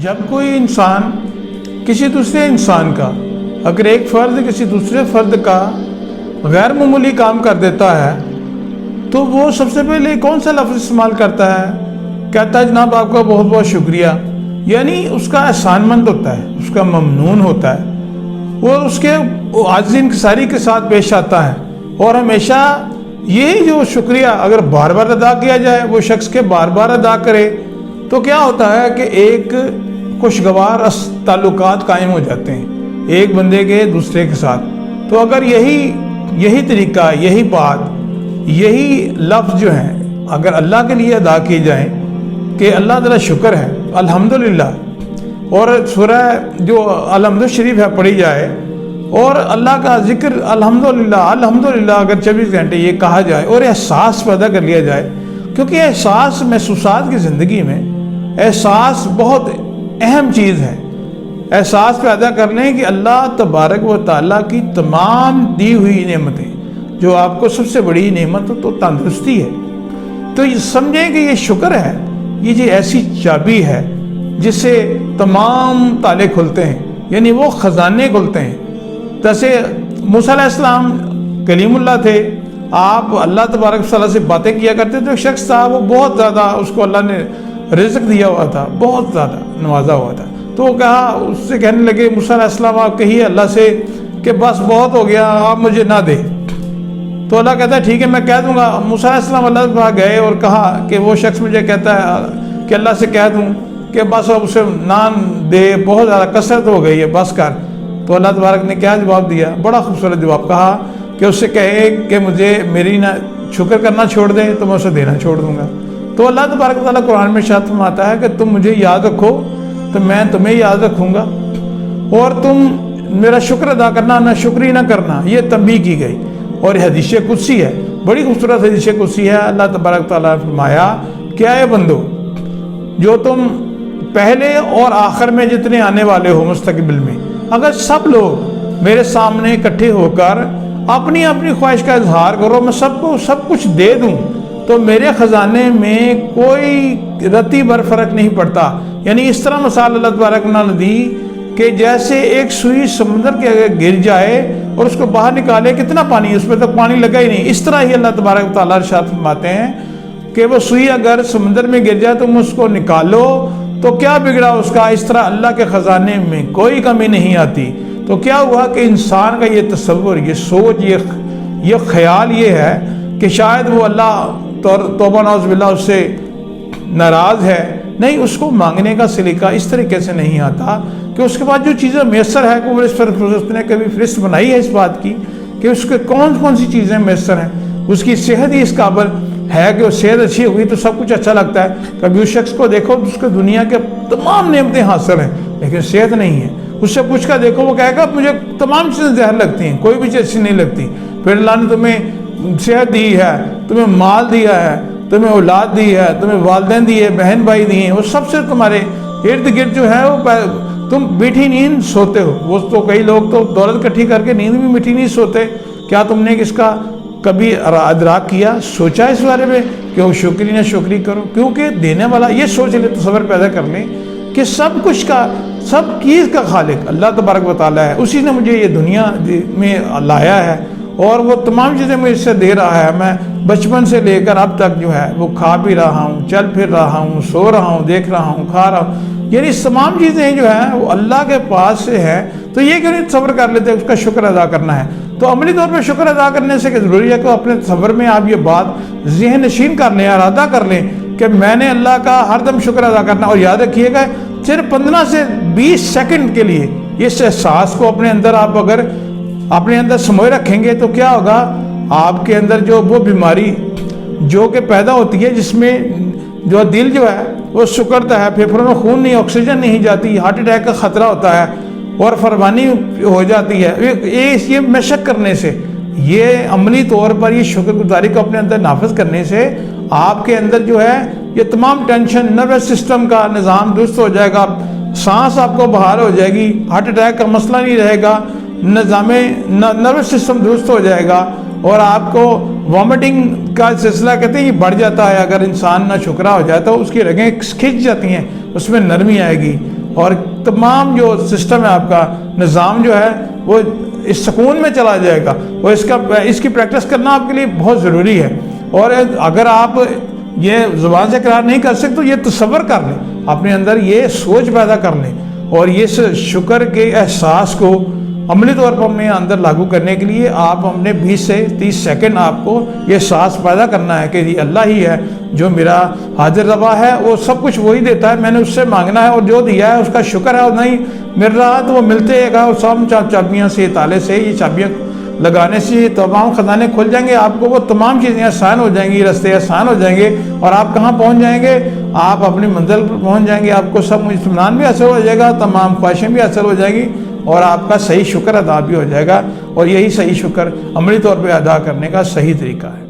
جب کوئی انسان کسی دوسرے انسان کا اگر ایک فرد کسی دوسرے فرد کا غیر معمولی کام کر دیتا ہے تو وہ سب سے پہلے کون سا لفظ استعمال کرتا ہے؟ کہتا ہے جناب آپ کا بہت بہت شکریہ. یعنی اس کا احسان مند ہوتا ہے، اس کا ممنون ہوتا ہے، وہ اس کے عاجزی انکساری کے ساتھ پیش آتا ہے. اور ہمیشہ یہ جو شکریہ اگر بار بار ادا کیا جائے، وہ شخص کے بار بار ادا کرے، تو کیا ہوتا ہے کہ ایک خوشگوار تعلقات قائم ہو جاتے ہیں ایک بندے کے دوسرے کے ساتھ. تو اگر یہی طریقہ، یہی بات، یہی لفظ جو ہیں اگر اللہ کے لیے ادا کیے جائیں کہ اللہ تعالیٰ شکر ہے، الحمدللہ، اور سورہ جو الحمد شریف ہے پڑھی جائے اور اللہ کا ذکر الحمدللہ اگر 24 گھنٹے یہ کہا جائے اور احساس پیدا کر لیا جائے، کیونکہ احساس محسوسات کی زندگی میں احساس بہت اہم چیز ہے. احساس پیدا کر لیں کہ اللہ تبارک و تعالیٰ کی تمام دی ہوئی نعمتیں، جو آپ کو سب سے بڑی نعمت تو تندرستی ہے، تو یہ سمجھیں کہ یہ شکر ہے، یہ جو ایسی چابی ہے جس سے تمام تالے کھلتے ہیں، یعنی وہ خزانے کھلتے ہیں. جیسے موسیٰ علیہ السلام کلیم اللہ تھے، آپ اللہ تبارک و تعالیٰ سے باتیں کیا کرتے تھے. ایک شخص تھا، وہ بہت زیادہ اس کو اللہ نے رزق دیا ہوا تھا، بہت زیادہ نوازا ہوا تھا. تو وہ کہا، اس سے کہنے لگے موسیٰ علیہ السلام آپ کہیے اللہ سے کہ بس بہت ہو گیا، آپ مجھے نہ دے. تو اللہ کہتا ہے ٹھیک ہے میں کہہ دوں گا. موسیٰ علیہ السلام اللہ کے پاس گئے اور کہا کہ وہ شخص مجھے کہتا ہے کہ اللہ سے کہہ دوں کہ بس اب اسے نان دے، بہت زیادہ کثرت ہو گئی ہے، بس کر. تو اللہ تبارک نے کیا جواب دیا؟ بڑا خوبصورت جواب. کہا کہ اس سے کہے کہ مجھے میری نہ شکر کرنا چھوڑ دے تو میں اسے دینا چھوڑ دوں گا. تو اللہ تبارک تعالیٰ قرآن میں ارشاد فرماتا ہے کہ تم مجھے یاد رکھو تو میں تمہیں یاد رکھوں گا، اور تم میرا شکر ادا کرنا، نہ شکری نہ کرنا. یہ تنبیہ کی گئی اور یہ حدیث قدسی ہے، بڑی خوبصورت حدیث قدسی ہے. اللہ تبارک تعالیٰ نے فرمایا کہ اے بندو، جو تم پہلے اور آخر میں جتنے آنے والے ہو مستقبل میں، اگر سب لوگ میرے سامنے اکٹھے ہو کر اپنی اپنی خواہش کا اظہار کرو، میں سب کو سب کچھ دے دوں، تو میرے خزانے میں کوئی رتی بھر فرق نہیں پڑتا. یعنی اس طرح مثال اللہ تبارک نے دی کہ جیسے ایک سوئی سمندر کے اگر گر جائے اور اس کو باہر نکالے، کتنا پانی، اس پہ تو پانی لگا ہی نہیں. اس طرح ہی اللہ تبارک تعالیٰ ارشاد فرماتے ہیں کہ وہ سوئی اگر سمندر میں گر جائے تم اس کو نکالو تو کیا بگڑا اس کا. اس طرح اللہ کے خزانے میں کوئی کمی نہیں آتی. تو کیا ہوا کہ انسان کا یہ تصور، یہ سوچ، یہ خیال یہ ہے کہ شاید وہ اللہ توبہ نعوذ باللہ اس سے ناراض ہے. نہیں، اس کو مانگنے کا سلیقہ اس طریقے سے نہیں آتا کہ اس کے بعد جو چیزیں میسر ہے کہ وہ اس پر اس نے کبھی فہرست بنائی ہے اس بات کی کہ اس کے کون سی چیزیں میسر ہیں. اس کی صحت ہی اس قابل ہے کہ وہ صحت اچھی ہوئی تو سب کچھ اچھا لگتا ہے. کبھی اس شخص کو دیکھو اس کو دنیا کے تمام نعمتیں حاصل ہیں لیکن صحت نہیں ہے. اس سے پوچھ کر دیکھو، وہ کہے گا مجھے تمام چیزیں زہر لگتی ہیں، کوئی بھی چیز اچھی نہیں لگتی. پھر اللہ نے تمہیں صحت دی ہے، تمہیں مال دیا ہے، تمہیں اولاد دی ہے، تمہیں والدین دیے، بہن بھائی دیے ہیں، وہ سب سے تمہارے ارد گرد جو ہے وہ تم میٹھی نیند سوتے ہو. وہ تو کئی لوگ تو دولت اکٹھی کر کے نیند بھی میٹھی نہیں سوتے. کیا تم نے اس کا کبھی ادراک کیا، سوچا اس بارے میں کہ وہ شکری نہ شکری کرو؟ کیونکہ دینے والا یہ سوچ لے، تصور پیدا کر لیں کہ سب کچھ کا، سب چیز کا خالق اللہ تبارک و تعالیٰ ہے. اسی نے مجھے یہ دنیا میں لایا ہے اور وہ تمام چیزیں مجھے اس سے دے رہا ہے. میں بچپن سے لے کر اب تک جو ہے وہ کھا پی رہا ہوں، چل پھر رہا ہوں، سو رہا ہوں، دیکھ رہا ہوں، کھا رہا ہوں. یعنی تمام چیزیں جو ہیں وہ اللہ کے پاس سے ہے. تو یہ کیوں نہیں تصور کر لیتے اس کا شکر ادا کرنا ہے؟ تو عملی طور پہ شکر ادا کرنے سے ضروری ہے کہ اپنے تصور میں آپ یہ بات ذہن نشین کر لیں، ارادہ کر لیں کہ میں نے اللہ کا ہر دم شکر ادا کرنا. اور یاد رکھیے گا صرف 15 سے 20 سیکنڈ کے لیے اس احساس کو اپنے اندر آپ اگر اپنے اندر سموئے رکھیں گے تو کیا ہوگا؟ آپ کے اندر جو وہ بیماری جو کہ پیدا ہوتی ہے جس میں جو دل جو ہے وہ سکڑتا ہے، پھیپھڑوں میں خون نہیں، آکسیجن نہیں جاتی، ہارٹ اٹیک کا خطرہ ہوتا ہے اور فرمانی ہو جاتی ہے یہ مشق کرنے سے. یہ عملی طور پر یہ شکر گزاری کو اپنے اندر نافذ کرنے سے آپ کے اندر جو ہے یہ تمام ٹینشن، نروس سسٹم کا نظام درست ہو جائے گا، سانس آپ کو بحال ہو جائے گی، ہارٹ اٹیک کا مسئلہ نہیں رہے گا، نظام نروس سسٹم درست ہو جائے گا، اور آپ کو وامٹنگ کا سلسلہ کہتے ہیں یہ بڑھ جاتا ہے. اگر انسان نہ شکرا ہو جائے تو اس کی رگیں کھنچ جاتی ہیں، اس میں نرمی آئے گی اور تمام جو سسٹم ہے آپ کا نظام جو ہے وہ اس سکون میں چلا جائے گا. اور اس کی پریکٹس کرنا آپ کے لیے بہت ضروری ہے. اور اگر آپ یہ زبان سے اقرار نہیں کر سکتے تو یہ تصور کر لیں, اپنے اندر یہ سوچ پیدا کر لیں, اور اس شکر کے احساس کو عملی طور پر اپنے اندر لاگو کرنے کے لیے آپ اپنے 20 سے 30 سیکنڈ آپ کو یہ احساس پیدا کرنا ہے کہ یہ اللہ ہی ہے جو میرا حاضر روا ہے, وہ سب کچھ وہی دیتا ہے, میں نے اس سے مانگنا ہے اور جو دیا ہے اس کا شکر ہے, اور نہیں مل رہا تو وہ ملتے گا. اور سب چابیاں سے, تالے سے, یہ چابیاں لگانے سے تمام خزانے کھل جائیں گے, آپ کو وہ تمام چیزیں آسان ہو جائیں گی, راستے آسان ہو جائیں گے, اور آپ کہاں پہنچ جائیں گے, آپ اپنی منزل پر پہنچ جائیں گے. آپ کو سب اطمینان بھی حاصل ہو جائے گا, تمام خواہشیں بھی حاصل ہو جائیں گی, اور آپ کا صحیح شکر ادا بھی ہو جائے گا. اور یہی صحیح شکر عملی طور پہ ادا کرنے کا صحیح طریقہ ہے.